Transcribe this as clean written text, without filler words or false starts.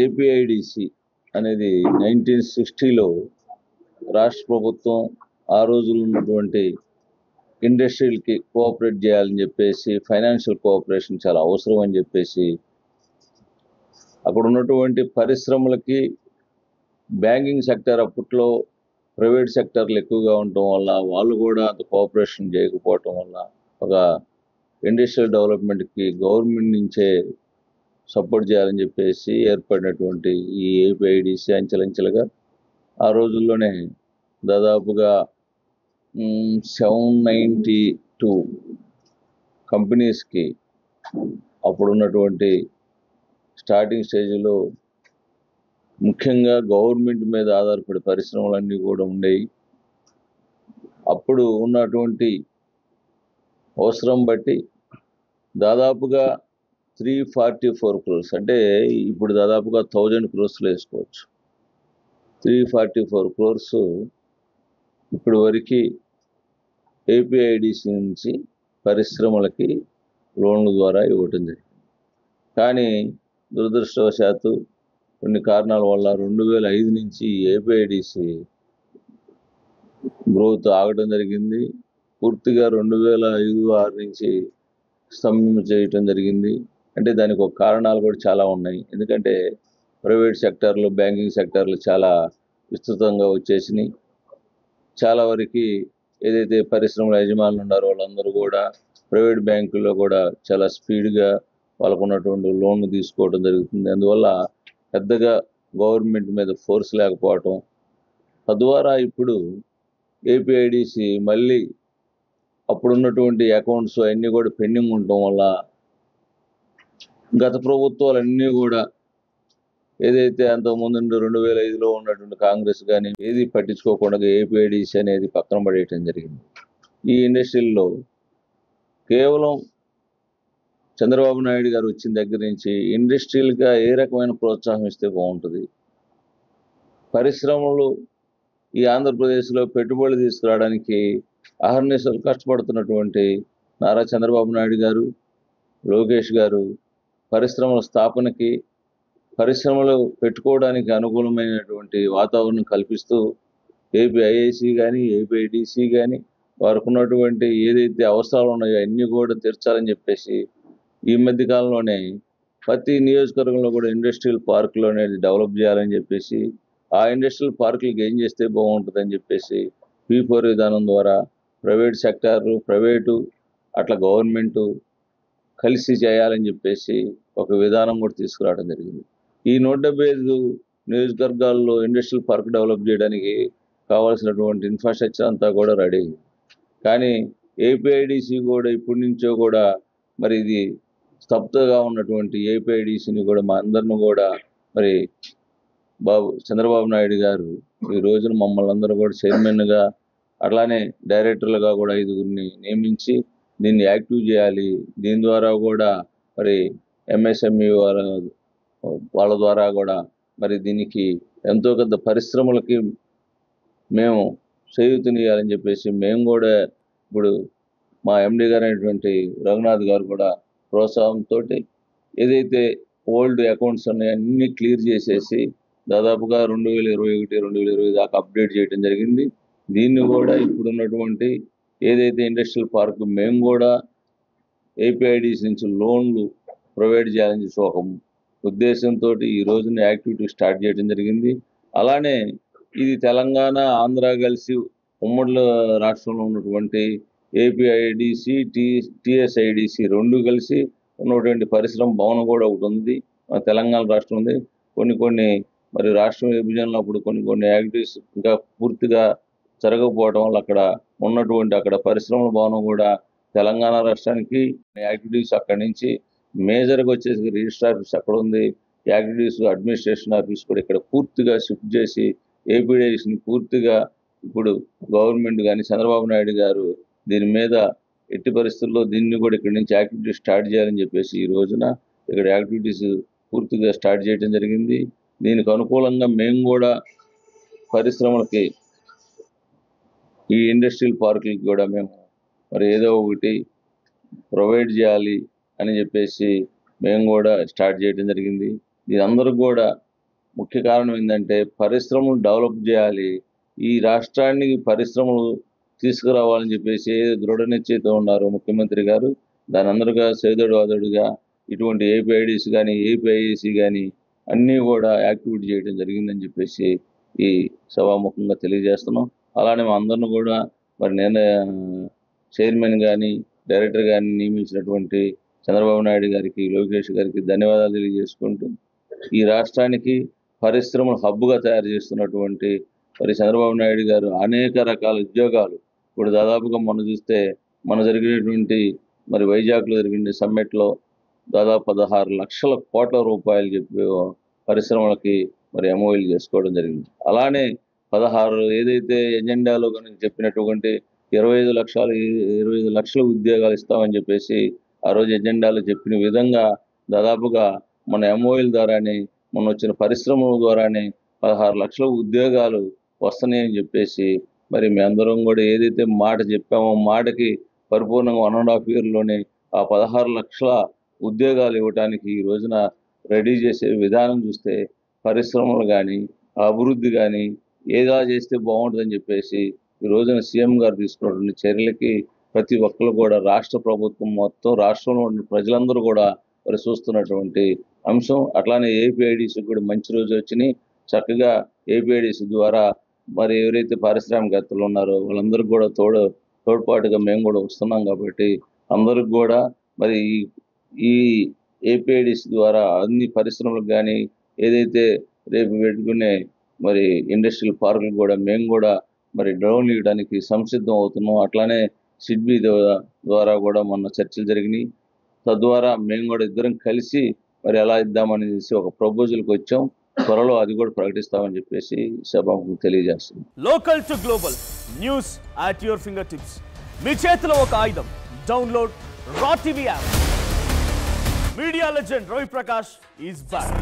APIDC అనేది 1960లో రాష్ట్ర ప్రభుత్వం ఆ రోజుల్లో ఉన్నటువంటి ఇండస్ట్రీలకి కోఆపరేట్ చేయాలని చెప్పేసి, ఫైనాన్షియల్ కోఆపరేషన్ చాలా అవసరం అని చెప్పేసి, అక్కడ ఉన్నటువంటి పరిశ్రమలకి బ్యాంకింగ్ సెక్టర్ అప్పట్లో ప్రైవేట్ సెక్టర్లు ఎక్కువగా ఉండటం వల్ల వాళ్ళు కూడా అంత కోఆపరేషన్ చేయకపోవటం వల్ల ఒక ఇండస్ట్రియల్ డెవలప్మెంట్కి గవర్నమెంట్ నుంచే సపోర్ట్ చేయాలని చెప్పేసి ఏర్పడినటువంటి ఈ ఏపీఐడిసి అంచెలంచెలుగా ఆ రోజుల్లోనే దాదాపుగా 792 కంపెనీస్కి అప్పుడున్నటువంటి స్టార్టింగ్ స్టేజ్లో ముఖ్యంగా గవర్నమెంట్ మీద ఆధారపడే పరిశ్రమలన్నీ కూడా ఉండేవి. అప్పుడు ఉన్నటువంటి అవసరం బట్టి దాదాపుగా 344 crores, అంటే ఇప్పుడు దాదాపుగా 1000 crores వేసుకోవచ్చు. 344 crores ఇప్పుడు వరకు ఏపీఐడిసి నుంచి పరిశ్రమలకి లోన్ల ద్వారా ఇవ్వటం జరిగింది. కానీ దురదృష్టవశాత్తు కొన్ని కారణాల వల్ల 2005 నుంచి ఏపీఐడిసి గ్రోత్ ఆగడం జరిగింది. పూర్తిగా 2005-6 నుంచి స్తంభం చేయటం జరిగింది. అంటే దానికి ఒక కారణాలు కూడా చాలా ఉన్నాయి. ఎందుకంటే ప్రైవేట్ సెక్టార్లు, బ్యాంకింగ్ సెక్టార్లు చాలా విస్తృతంగా వచ్చేసినాయి. చాలా వరకు ఏదైతే పరిశ్రమల యజమానులు ఉన్నారో వాళ్ళందరూ కూడా ప్రైవేట్ బ్యాంకుల్లో కూడా చాలా స్పీడ్గా వాళ్ళకు ఉన్నటువంటి లోన్లు తీసుకోవడం జరుగుతుంది. అందువల్ల పెద్దగా గవర్నమెంట్ మీద ఫోర్స్ లేకపోవటం, తద్వారా ఇప్పుడు ఏపీఐడిసి మళ్ళీ అప్పుడున్నటువంటి అకౌంట్స్ అన్నీ కూడా పెండింగ్ ఉండటం వల్ల గత ప్రభుత్వాలన్నీ కూడా ఏదైతే అంతకుముందు 2005లో ఉన్నటువంటి కాంగ్రెస్ కానీ ఏది పట్టించుకోకుండా ఏపీఐడిసి అనేది పక్కన పడేయటం జరిగింది. ఈ ఇండస్ట్రీల్లో కేవలం చంద్రబాబు నాయుడు గారు వచ్చిన దగ్గర నుంచి ఇండస్ట్రియల్గా ఏ రకమైన ప్రోత్సాహం ఇస్తే బాగుంటుంది, పరిశ్రమలు ఈ ఆంధ్రప్రదేశ్లో పెట్టుబడులు తీసుకురావడానికి అహర్నిశలు కష్టపడుతున్నటువంటి నారా చంద్రబాబు నాయుడు గారు, లోకేష్ గారు పరిశ్రమల స్థాపనకి, పరిశ్రమలు పెట్టుకోవడానికి అనుకూలమైనటువంటి వాతావరణం కల్పిస్తూ ఏపీఐఐసి కానీ ఏపీఐడిసి కానీ వారికి ఉన్నటువంటి ఏదైతే అవసరాలు ఉన్నాయో అన్నీ కూడా తీర్చాలని చెప్పేసి ఈ మధ్య కాలంలోనే ప్రతి నియోజకవర్గంలో కూడా ఇండస్ట్రియల్ పార్కులు అనేది డెవలప్ చేయాలని చెప్పేసి, ఆ ఇండస్ట్రియల్ పార్కులకి ఏం చేస్తే బాగుంటుందని చెప్పేసి P4 విధానం ద్వారా ప్రైవేట్ సెక్టారు, ప్రైవేటు అట్లా గవర్నమెంటు కలిసి చేయాలని చెప్పేసి ఒక విధానం కూడా తీసుకురావడం జరిగింది. ఈ 175 నియోజకవర్గాల్లో ఇండస్ట్రియల్ పార్క్ డెవలప్ చేయడానికి కావాల్సినటువంటి ఇన్ఫ్రాస్ట్రక్చర్ అంతా కూడా రెడీ అయింది. కానీ ఏపీఐడిసి కూడా ఇప్పటి నుంచో కూడా మరి ఇది స్తబ్దగా ఉన్నటువంటి ఏపీఐడిసిని కూడా మా అందరిని కూడా మరి చంద్రబాబు నాయుడు గారు ఈ రోజున మమ్మల్ని అందరూ కూడా చైర్మన్గా అట్లానే డైరెక్టర్లుగా కూడా 5గురిని నియమించి దీన్ని యాక్టివ్ చేయాలి. దీని ద్వారా కూడా మరి ఎంఎస్ఎంఈ వాళ్ళ ద్వారా కూడా మరి దీనికి ఎంతో కొంత పరిశ్రమలకి మేము చేయూతనియాలని చెప్పేసి మేము కూడా ఇప్పుడు మా ఎండి గారు అయినటువంటి రఘునాథ్ గారు కూడా ప్రోత్సాహంతో ఏదైతే ఓల్డ్ అకౌంట్స్ ఉన్నాయో అన్నీ క్లియర్ చేసేసి దాదాపుగా 2021-2020 దాకా అప్డేట్ చేయడం జరిగింది. దీన్ని కూడా ఇప్పుడున్నటువంటి ఏదైతే ఇండస్ట్రియల్ పార్క్ మేము కూడా ఏపీఐడిసి నుంచి లోన్లు ప్రొవైడ్ చేయాలని చెప్పి ఒక ఉద్దేశంతో ఈ రోజున యాక్టివిటీ స్టార్ట్ చేయడం జరిగింది. అలానే ఇది తెలంగాణ, ఆంధ్ర కలిసి ఉమ్మడి రాష్ట్రంలో ఉన్నటువంటి ఏపీఐడిసి, టిఎస్ఐడిసి రెండు కలిసి ఉన్నటువంటి పరిశ్రమ భవనం కూడా ఒకటి ఉంది. తెలంగాణ రాష్ట్రం ఉంది. కొన్ని మరి రాష్ట్రం విభజనలో అప్పుడు కొన్ని యాక్టివిటీస్ ఇంకా పూర్తిగా జరగకపోవడం వల్ల అక్కడ పరిశ్రమల భవనం కూడా తెలంగాణ రాష్ట్రానికి యాక్టివిటీస్ అక్కడి నుంచి మేజర్గా వచ్చేసి రిజిస్టర్ ఆఫీస్ అక్కడ ఉంది. యాక్టివిటీస్ అడ్మినిస్ట్రేషన్ ఆఫీస్ కూడా ఇక్కడ పూర్తిగా షిఫ్ట్ చేసి ఏపీఐడిసిని పూర్తిగా ఇప్పుడు గవర్నమెంట్ కానీ చంద్రబాబు నాయుడు గారు దీని మీద ఎట్టి పరిస్థితుల్లో దీన్ని కూడా ఇక్కడి నుంచి యాక్టివిటీస్ స్టార్ట్ చేయాలని చెప్పేసి ఈ రోజున ఇక్కడ యాక్టివిటీస్ పూర్తిగా స్టార్ట్ చేయడం జరిగింది. దీనికి అనుకూలంగా మేము కూడా పరిశ్రమలకి ఈ ఇండస్ట్రియల్ పార్కులకి కూడా మేము మరి ఏదో ఒకటి ప్రొవైడ్ చేయాలి అని చెప్పేసి మేము కూడా స్టార్ట్ చేయడం జరిగింది. దీనందరూ కూడా ముఖ్య కారణం ఏంటంటే పరిశ్రమలు డెవలప్ చేయాలి, ఈ రాష్ట్రానికి పరిశ్రమలు తీసుకురావాలని చెప్పేసి దృఢ నిశ్చయితో ఉన్నారు ముఖ్యమంత్రి గారు. దాని అందరుగా సేదోడు వాదోడుగా ఇటువంటి ఏపీఐడిసి కానీ ఏపీఐసి కానీ అన్నీ కూడా యాక్టివేట్ చేయడం జరిగిందని చెప్పేసి ఈ సభాముఖంగా తెలియజేస్తున్నాం. అలానే మా అందరిని కూడా మరి నేను చైర్మన్ కానీ డైరెక్టర్ కానీ నియమించినటువంటి చంద్రబాబు నాయుడు గారికి, లోకేష్ గారికి ధన్యవాదాలు తెలియజేసుకుంటూ ఈ రాష్ట్రానికి పరిశ్రమలు హబ్బుగా తయారు చేస్తున్నటువంటి మరి చంద్రబాబు నాయుడు గారు అనేక రకాల ఉద్యోగాలు ఇప్పుడు దాదాపుగా మొన్న చూస్తే మన జరిగినటువంటి మరి వైజాగ్లో జరిగిన సమ్మిట్లో దాదాపు 16 లక్షల కోట్ల రూపాయలు చెప్పి పరిశ్రమలకి మరి ఎంఓయూలు చేసుకోవడం జరిగింది. అలానే 16 ఏదైతే ఎజెండాలో కనుక చెప్పినటువంటి 25 లక్షల ఉద్యోగాలు ఇస్తామని చెప్పేసి ఆ రోజు ఎజెండాలో చెప్పిన విధంగా దాదాపుగా మన ఎంఓయూల ద్వారానే మొన్న వచ్చిన పరిశ్రమల ద్వారానే 16 లక్షల ఉద్యోగాలు వస్తున్నాయని చెప్పేసి మరి మీ అందరం కూడా ఏదైతే మాట చెప్పామో మాటకి పరిపూర్ణంగా 1.5 ఇయర్లోనే ఆ 16 లక్షల ఉద్యోగాలు ఇవ్వడానికి ఈ రోజున రెడీ చేసే విధానం చూస్తే పరిశ్రమలు కానీ అభివృద్ధి కానీ ఏదా చేస్తే బాగుంటుందని చెప్పేసి ఈ రోజున సీఎం గారు తీసుకున్నటువంటి చర్యలకి ప్రతి ఒక్కరు కూడా రాష్ట్ర ప్రభుత్వం మొత్తం రాష్ట్రంలో ఉన్న ప్రజలందరూ కూడా మరి చూస్తున్నటువంటి అంశం. అట్లానే ఏపీఐడిసి కూడా మంచి రోజు వచ్చినాయి. చక్కగా ఏపీఐడిసి ద్వారా మరి ఎవరైతే పారిశ్రామికవేత్తలు ఉన్నారో వాళ్ళందరికీ కూడా తోడ్పాటుగా మేము కూడా వస్తున్నాం కాబట్టి అందరికి కూడా మరి ఈ ఏపీఐడిసి ద్వారా అన్ని పరిశ్రమలకు కానీ ఏదైతే రేపు పెట్టుకునే మరి ఇండస్ట్రియల్ పార్కులు కూడా మేము కూడా మరి డ్రోన్ ఇవ్వడానికి సంసిద్ధం అవుతున్నాం. అట్లానే సిడ్బీ ద్వారా కూడా మొన్న చర్చలు జరిగినాయి. తద్వారా మేము కూడా ఇద్దరం కలిసి మరి ఎలా ఇద్దామనేసి ఒక ప్రపోజల్కి వచ్చాం. త్వరలో అది కూడా ప్రకటిస్తామని చెప్పేసి సభకు తెలియజేస్తున్నాం. Local to global news at your fingertips. మీ చేతిలో ఒక ఆయుధం. Download raw TV app. Media legend Ravi Prakash is back.